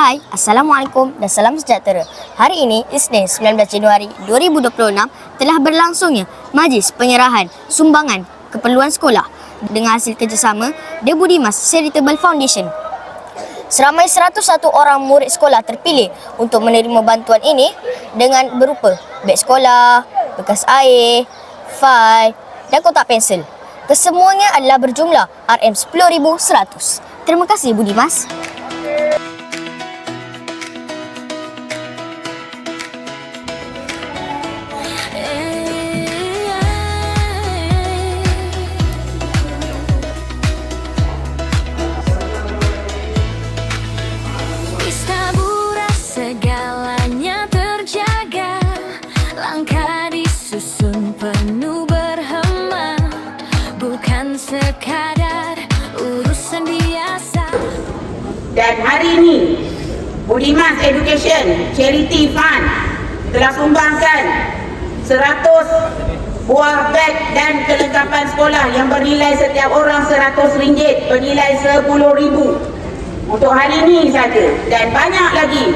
Hai, Assalamualaikum dan salam sejahtera. Hari ini, Isnin 19 Januari 2026, telah berlangsungnya Majlis Penyerahan Sumbangan Keperluan Sekolah dengan hasil kerjasama The Budimas Charitable Foundation. Seramai 101 orang murid sekolah terpilih untuk menerima bantuan ini dengan berupa beg sekolah, bekas air, fail dan kotak pensel. Kesemuanya adalah berjumlah RM10,100. Terima kasih Budimas. Segalanya terjaga, langkah disusun penuh berhema, bukan sekadar urusan biasa. Dan hari ini Budimas Education Charity Fund telah sumbangkan 100 buah beg dan kelengkapan sekolah yang bernilai setiap orang RM100 bernilai RM10,000 untuk hari ini saja, dan banyak lagi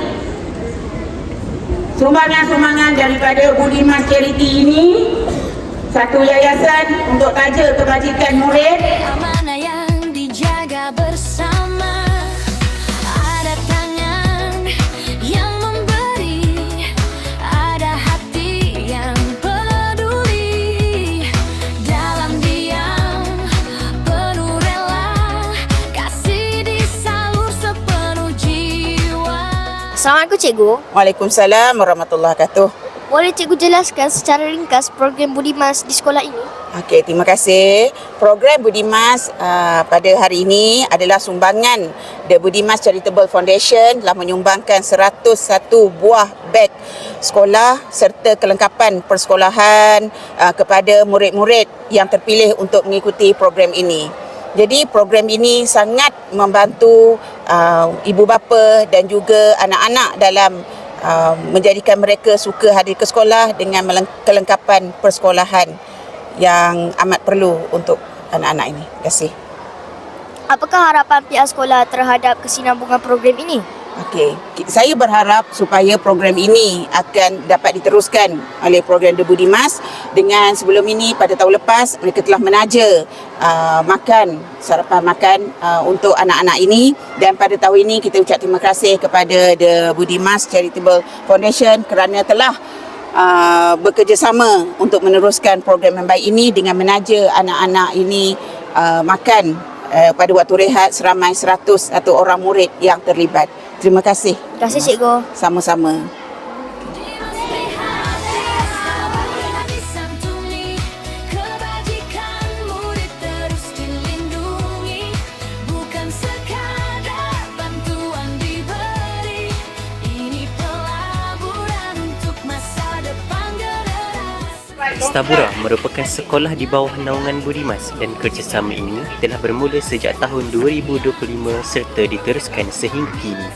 sumbangan-sumbangan daripada Budimas Charity ini, satu yayasan untuk taja kebajikan murid. Amanah yang dijaga bersama, ada tangan yang memberi, ada hati yang peduli, dalam diam penuh rela, kasih disalur sepenuh jiwa. Assalamualaikum Cikgu. Waalaikumsalam warahmatullahi wabarakatuh. Boleh Cikgu jelaskan secara ringkas program Budimas di sekolah ini? Okey, terima kasih. Program Budimas pada hari ini adalah sumbangan The Budimas Charitable Foundation telah menyumbangkan 101 buah beg sekolah serta kelengkapan persekolahan kepada murid-murid yang terpilih untuk mengikuti program ini. Jadi program ini sangat membantu ibu bapa dan juga anak-anak dalam menjadikan mereka suka hadir ke sekolah dengan kelengkapan persekolahan yang amat perlu untuk anak-anak ini. Terima kasih. Apakah harapan pihak sekolah terhadap kesinambungan program ini? Okey, saya berharap supaya program ini akan dapat diteruskan oleh program The Budimas. Dengan sebelum ini pada tahun lepas mereka telah menaja sarapan makan untuk anak-anak ini, dan pada tahun ini kita ucap terima kasih kepada The Budimas Charitable Foundation kerana telah bekerjasama untuk meneruskan program yang baik ini dengan menaja anak-anak ini makan pada waktu rehat seramai 101 orang murid yang terlibat. Terima kasih. Terima kasih Cikgu. Sama-sama. Setabura merupakan sekolah di bawah naungan Budimas, dan kerjasama ini telah bermula sejak tahun 2025 serta diteruskan sehingga kini.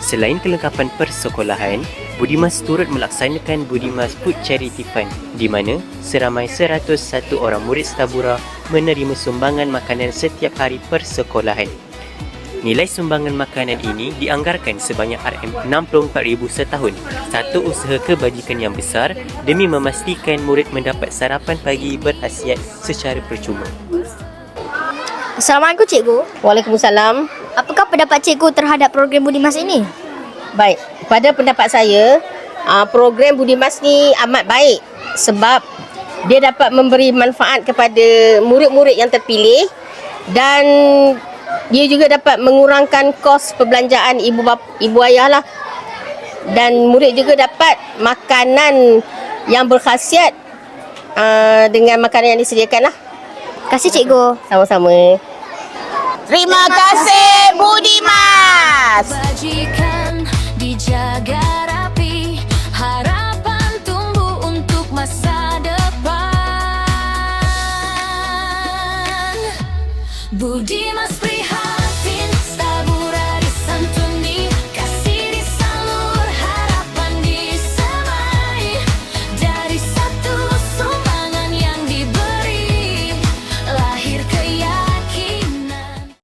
Selain kelengkapan persekolahan, Budimas turut melaksanakan Budimas Food Charity Fund di mana seramai 101 orang murid Setabura menerima sumbangan makanan setiap hari persekolahan. Nilai sumbangan makanan ini dianggarkan sebanyak RM64,000 setahun, satu usaha kebajikan yang besar demi memastikan murid mendapat sarapan pagi berkhasiat secara percuma. Assalamualaikum Cikgu. Waalaikumsalam. Apakah pendapat Cikgu terhadap program Budimas ini? Baik, pada pendapat saya, program Budimas ni amat baik sebab dia dapat memberi manfaat kepada murid-murid yang terpilih, dan dia juga dapat mengurangkan kos perbelanjaan ibu ayah lah, dan murid juga dapat makanan yang berkhasiat dengan makanan yang disediakan lah. Terima kasih Cikgu. Sama-sama. Terima kasih.